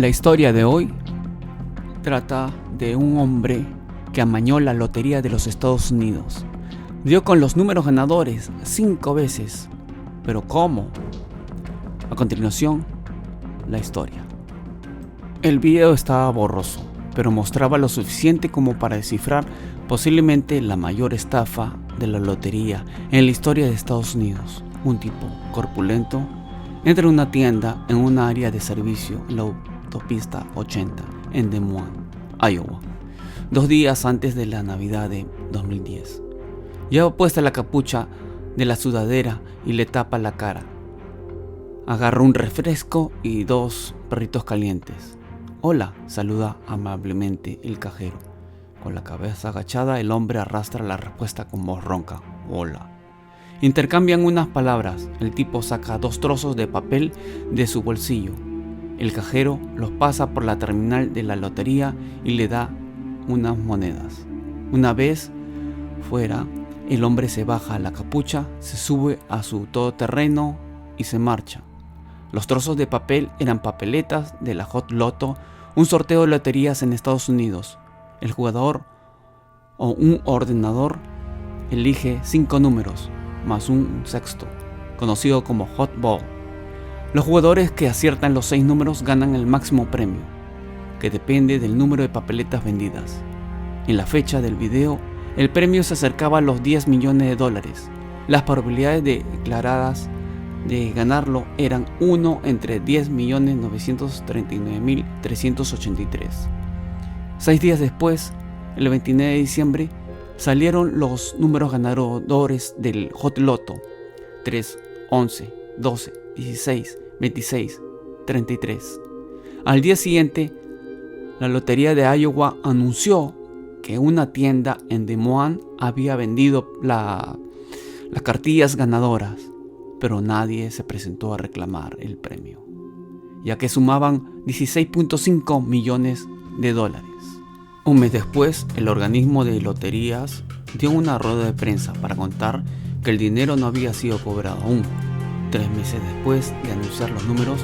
La historia de hoy trata de un hombre que amañó la lotería de los Estados Unidos. Dio con los números ganadores 5 veces. ¿Pero cómo? A continuación, la historia. El video estaba borroso, pero mostraba lo suficiente como para descifrar posiblemente la mayor estafa de la lotería en la historia de Estados Unidos. Un tipo corpulento entra en una tienda en un área de servicio en la autopista 80 en Des Moines, Iowa, 2 días antes de la Navidad de 2010. Lleva puesta la capucha de la sudadera y le tapa la cara. Agarra un refresco y 2 perritos calientes. Hola, saluda amablemente el cajero. Con la cabeza agachada, el hombre arrastra la respuesta con voz ronca. Hola. Intercambian unas palabras. El tipo saca 2 trozos de papel de su bolsillo. El cajero los pasa por la terminal de la lotería y le da unas monedas. Una vez fuera, el hombre se baja la capucha, se sube a su todoterreno y se marcha. Los trozos de papel eran papeletas de la Hot Lotto, un sorteo de loterías en Estados Unidos. El jugador o un ordenador elige 5 números, más un sexto, conocido como Hot Ball. Los jugadores que aciertan los 6 números ganan el máximo premio, que depende del número de papeletas vendidas. En la fecha del video, el premio se acercaba a los $10 millones. Las probabilidades declaradas de ganarlo eran 1 entre 10.939.383. 6 días después, el 29 de diciembre, salieron los números ganadores del Hot Lotto: 3, 11, 12, 16, 26, 33. Al día siguiente, la lotería de Iowa anunció que una tienda en Des Moines había vendido las cartillas ganadoras, pero nadie se presentó a reclamar el premio, ya que sumaban $16.5 millones. Un mes después, el organismo de loterías dio una rueda de prensa para contar que el dinero no había sido cobrado aún. 3 meses después de anunciar los números,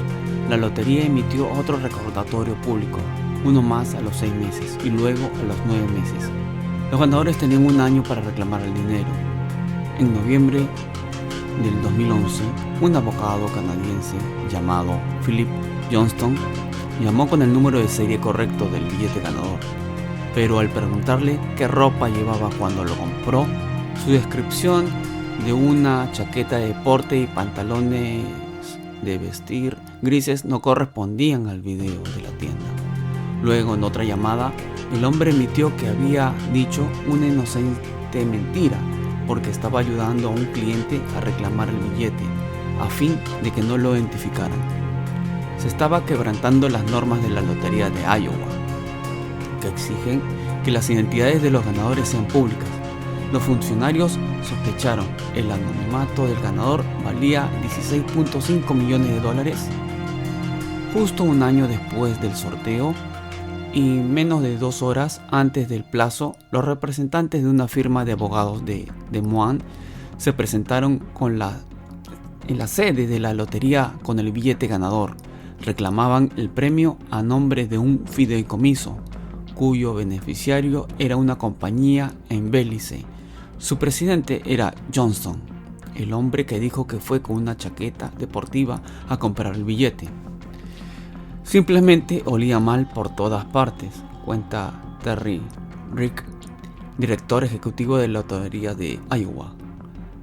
la lotería emitió otro recordatorio público, uno más a los 6 meses y luego a los 9 meses. Los ganadores tenían un año para reclamar el dinero. En noviembre del 2011, un abogado canadiense llamado Philip Johnston llamó con el número de serie correcto del billete ganador, pero al preguntarle qué ropa llevaba cuando lo compró, su descripción de una chaqueta de deporte y pantalones de vestir grises no correspondían al video de la tienda. Luego, en otra llamada, el hombre admitió que había dicho una inocente mentira porque estaba ayudando a un cliente a reclamar el billete a fin de que no lo identificaran. Se estaba quebrantando las normas de la lotería de Iowa, que exigen que las identidades de los ganadores sean públicas. Los funcionarios sospecharon el anonimato del ganador valía $16.5 millones. Justo un año después del sorteo y menos de 2 horas antes del plazo, los representantes de una firma de abogados de Des Moines se presentaron en la sede de la lotería con el billete ganador. Reclamaban el premio a nombre de un fideicomiso, cuyo beneficiario era una compañía en Belice. Su presidente era Johnston, el hombre que dijo que fue con una chaqueta deportiva a comprar el billete. Simplemente olía mal por todas partes, cuenta Terry Rick, director ejecutivo de la lotería de Iowa.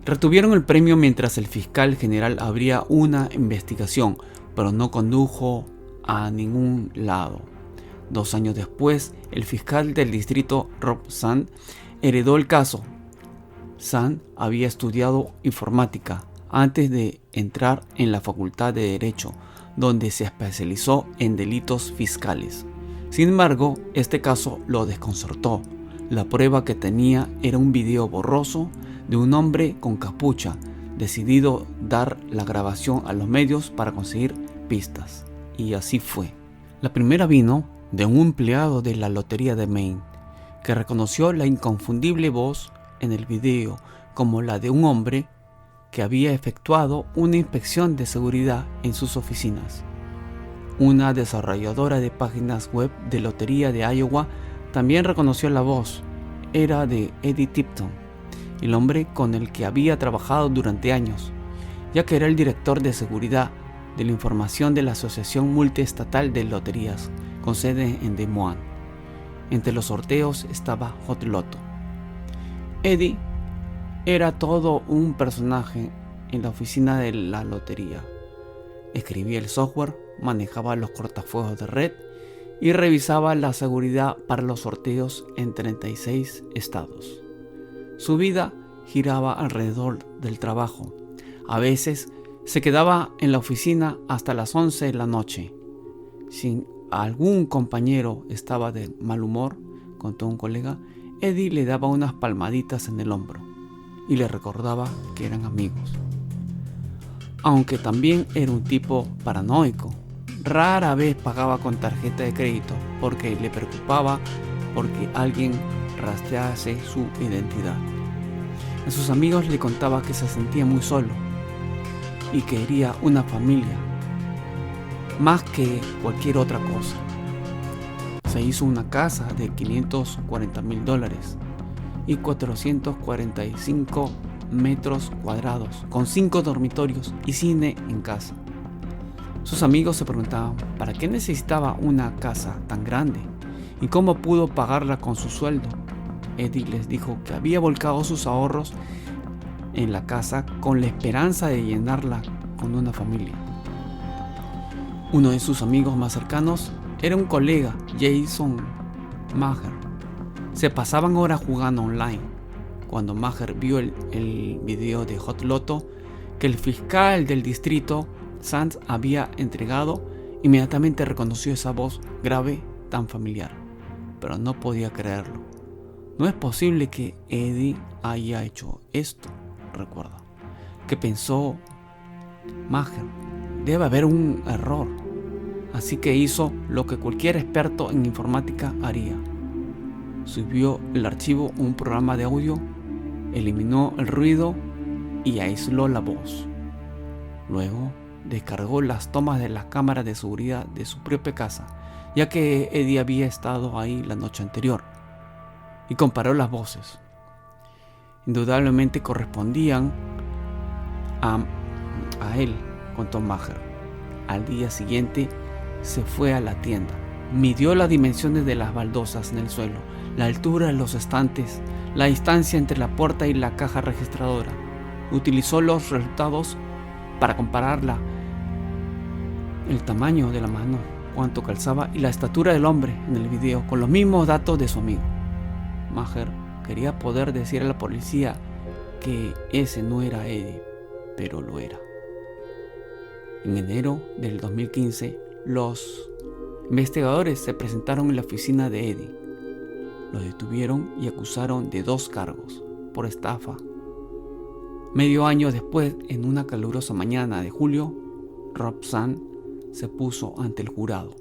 Retuvieron el premio mientras el fiscal general abría una investigación, pero no condujo a ningún lado. 2 años después, el fiscal del distrito Rob Sand heredó el caso. Sand había estudiado informática antes de entrar en la Facultad de Derecho, donde se especializó en delitos fiscales. Sin embargo, este caso lo desconcertó. La prueba que tenía era un video borroso de un hombre con capucha, decidido dar la grabación a los medios para conseguir pistas. Y así fue. La primera vino de un empleado de la lotería de Maine, que reconoció la inconfundible voz en el video como la de un hombre que había efectuado una inspección de seguridad en sus oficinas. Una desarrolladora de páginas web de lotería de Iowa también reconoció la voz. Era de Eddie Tipton, el hombre con el que había trabajado durante años, ya que era el director de seguridad de la información de la Asociación Multiestatal de Loterías, con sede en Des Moines. Entre los sorteos estaba Hot Lotto. Eddie era todo un personaje en la oficina de la lotería. Escribía el software, manejaba los cortafuegos de red y revisaba la seguridad para los sorteos en 36 estados. Su vida giraba alrededor del trabajo. A veces se quedaba en la oficina hasta las 11 de la noche. Si algún compañero estaba de mal humor, contó un colega, Eddie le daba unas palmaditas en el hombro y le recordaba que eran amigos. Aunque también era un tipo paranoico. Rara vez pagaba con tarjeta de crédito porque le preocupaba porque alguien rastrease su identidad. A sus amigos le contaba que se sentía muy solo y quería una familia más que cualquier otra cosa. Se hizo una casa de $540,000 y 445 metros cuadrados, con 5 dormitorios y cine en casa. Sus amigos se preguntaban ¿para qué necesitaba una casa tan grande? ¿Y cómo pudo pagarla con su sueldo? Eddie les dijo que había volcado sus ahorros en la casa con la esperanza de llenarla con una familia. Uno de sus amigos más cercanos era un colega, Jason Maher. Se pasaban horas jugando online. Cuando Maher vio el video de Hot Lotto que el fiscal del distrito Sands había entregado, inmediatamente reconoció esa voz grave tan familiar, pero no podía creerlo. No es posible que Eddie haya hecho esto, recuerda. Que pensó Maher, debe haber un error. Así que hizo lo que cualquier experto en informática haría. Subió el archivo a un programa de audio, eliminó el ruido y aisló la voz. Luego descargó las tomas de las cámaras de seguridad de su propia casa, ya que Eddie había estado ahí la noche anterior, y comparó las voces. Indudablemente correspondían a él, contó Maher. Al día siguiente se fue a la tienda, midió las dimensiones de las baldosas en el suelo, la altura de los estantes, la distancia entre la puerta y la caja registradora. Utilizó los resultados para compararla, el tamaño de la mano, cuánto calzaba y la estatura del hombre en el video con los mismos datos de su amigo. Maher quería poder decir a la policía que ese no era Eddie, pero lo era. En enero del 2015, los investigadores se presentaron en la oficina de Eddie. Lo detuvieron y acusaron de 2 cargos por estafa. Medio año después, en una calurosa mañana de julio, Rob Sand se puso ante el jurado.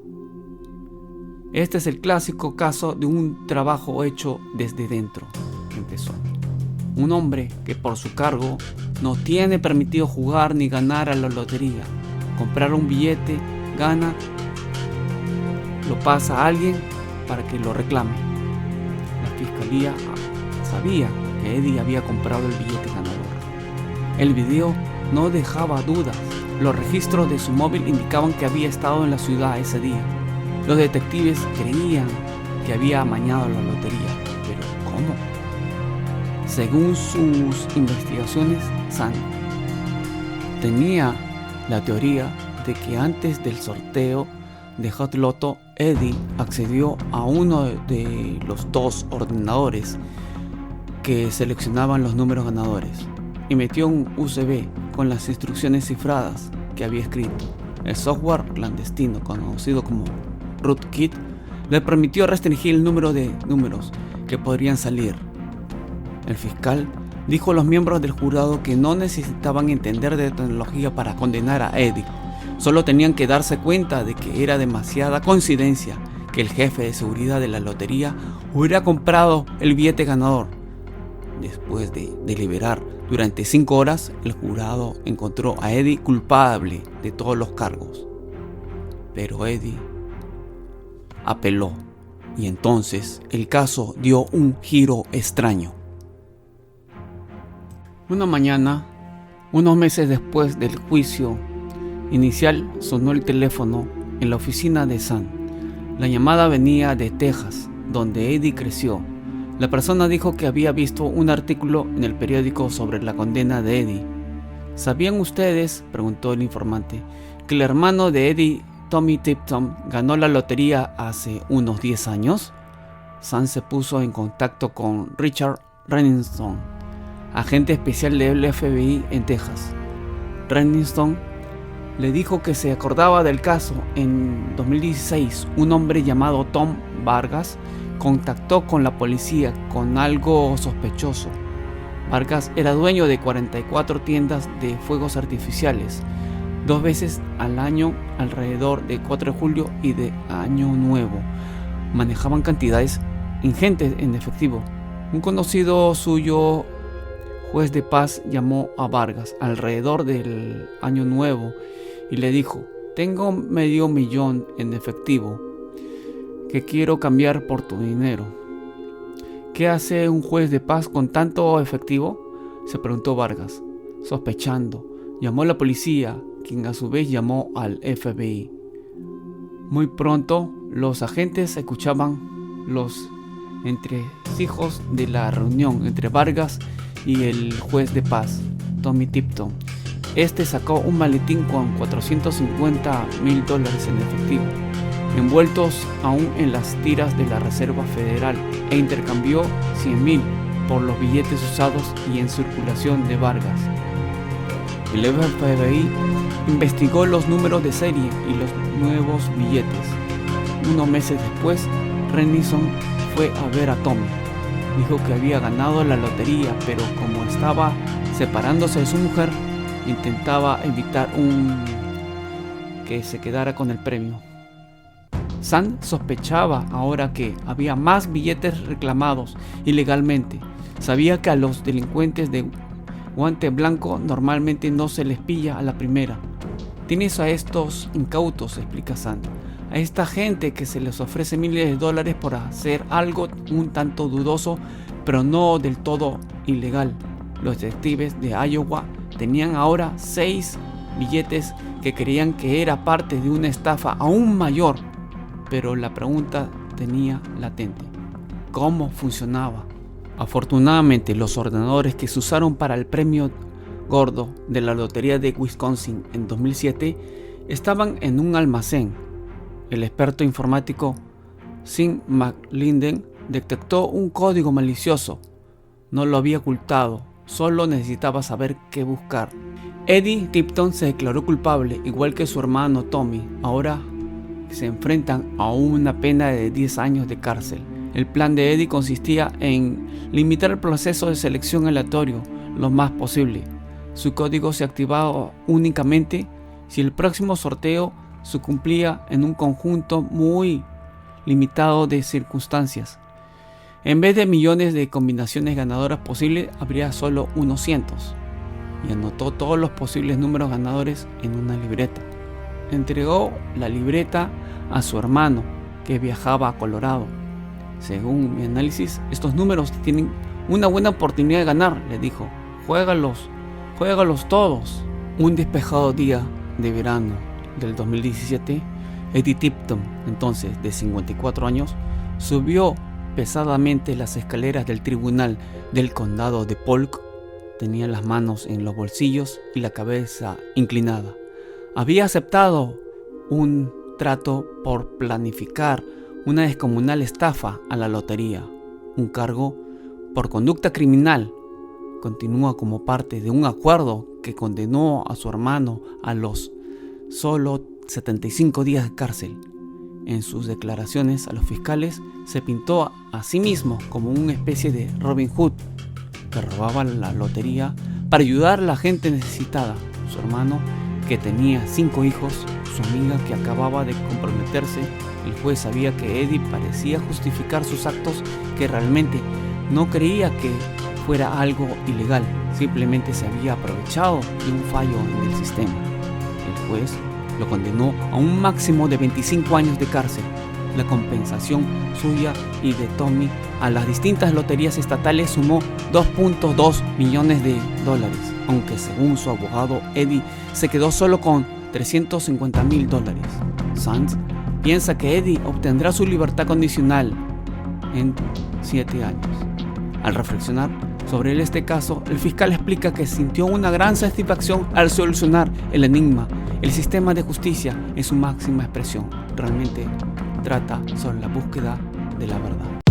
Este es el clásico caso de un trabajo hecho desde dentro, empezó. Un hombre que por su cargo no tiene permitido jugar ni ganar a la lotería. Comprar un billete, gana, lo pasa a alguien para que lo reclame. La fiscalía sabía que Eddie había comprado el billete ganador. El video no dejaba dudas. Los registros de su móvil indicaban que había estado en la ciudad ese día. Los detectives creían que había amañado la lotería. ¿Pero cómo? Según sus investigaciones, Sand tenía la teoría de que antes del sorteo de Hot Lotto, Eddie accedió a uno de los 2 ordenadores que seleccionaban los números ganadores y metió un USB con las instrucciones cifradas que había escrito. El software clandestino conocido como Rootkit le permitió restringir el número de números que podrían salir. El fiscal dijo a los miembros del jurado que no necesitaban entender de tecnología para condenar a Eddie. Solo tenían que darse cuenta de que era demasiada coincidencia que el jefe de seguridad de la lotería hubiera comprado el billete ganador. Después de deliberar durante 5 horas, el jurado encontró a Eddie culpable de todos los cargos. pero Eddie apeló y entonces el caso dio un giro extraño. Una mañana, unos meses después del juicio inicial, sonó el teléfono en la oficina de Sam. La llamada venía de Texas, donde Eddie creció. La persona dijo que había visto un artículo en el periódico sobre la condena de Eddie. ¿Sabían ustedes?, preguntó el informante, que el hermano de Eddie, Tommy Tipton, ganó la lotería hace unos 10 años? Sam se puso en contacto con Richard Renniston, agente especial del FBI en Texas. Renniston le dijo que se acordaba del caso. En 2016, un hombre llamado Tom Vargas contactó con la policía con algo sospechoso. Vargas era dueño de 44 tiendas de fuegos artificiales, 2 veces al año alrededor de 4 de julio y de Año Nuevo. Manejaban cantidades ingentes en efectivo. Un conocido suyo, juez de paz, llamó a Vargas alrededor del Año Nuevo y le dijo: tengo $500,000 en efectivo que quiero cambiar por tu dinero. ¿Qué hace un juez de paz con tanto efectivo?, se preguntó Vargas, sospechando. Llamó a la policía, quien a su vez llamó al FBI. Muy pronto, los agentes escuchaban los entresijos de la reunión entre Vargas y el juez de paz, Tommy Tipton. Este sacó un maletín con $450,000 en efectivo, envueltos aún en las tiras de la Reserva Federal, e intercambió $100,000 por los billetes usados y en circulación de Vargas. El FBI investigó los números de serie y los nuevos billetes. Unos meses después, Renniston fue a ver a Tommy. Dijo que había ganado la lotería, pero como estaba separándose de su mujer, intentaba evitar que se quedara con el premio. Sam sospechaba ahora que había más billetes reclamados ilegalmente. Sabía que a los delincuentes de guante blanco normalmente no se les pilla a la primera. Tienes a estos incautos, explica Sam, a esta gente que se les ofrece miles de dólares por hacer algo un tanto dudoso, pero no del todo ilegal. Los detectives de Iowa tenían ahora 6 billetes que creían que era parte de una estafa aún mayor, pero la pregunta tenía latente: ¿cómo funcionaba? Afortunadamente, los ordenadores que se usaron para el premio gordo de la lotería de Wisconsin en 2007 estaban en un almacén. El experto informático Sim McLinden detectó un código malicioso. No lo había ocultado, solo necesitaba saber qué buscar. Eddie Tipton se declaró culpable, igual que su hermano Tommy. Ahora se enfrentan a una pena de 10 años de cárcel. El plan de Eddie consistía en limitar el proceso de selección aleatorio lo más posible. Su código se activaba únicamente si el próximo sorteo se cumplía en un conjunto muy limitado de circunstancias. En vez de millones de combinaciones ganadoras posibles, habría solo unos cientos. Y anotó todos los posibles números ganadores en una libreta. Entregó la libreta a su hermano, que viajaba a Colorado. Según mi análisis, estos números tienen una buena oportunidad de ganar, le dijo. Juégalos todos. Un despejado día de verano del 2017, Eddie Tipton, entonces de 54 años, subió pesadamente las escaleras del tribunal del condado de Polk. Tenía las manos en los bolsillos y la cabeza inclinada. Había aceptado un trato por planificar una descomunal estafa a la lotería, un cargo por conducta criminal. Continúa como parte de un acuerdo que condenó a su hermano a los solo 75 días de cárcel. En sus declaraciones a los fiscales se pintó a sí mismo como una especie de Robin Hood que robaba la lotería para ayudar a la gente necesitada. Su hermano, que tenía 5 hijos, su amiga que acababa de comprometerse. El juez sabía que Eddie parecía justificar sus actos, que realmente no creía que fuera algo ilegal, simplemente se había aprovechado de un fallo en el sistema. El juez lo condenó a un máximo de 25 años de cárcel. La compensación suya y de Tommy a las distintas loterías estatales sumó $2.2 millones, aunque según su abogado Eddie se quedó solo con $350,000. Sands piensa que Eddie obtendrá su libertad condicional en 7 años. Al reflexionar sobre este caso, el fiscal explica que sintió una gran satisfacción al solucionar el enigma. El sistema de justicia en su máxima expresión realmente trata sobre la búsqueda de la verdad.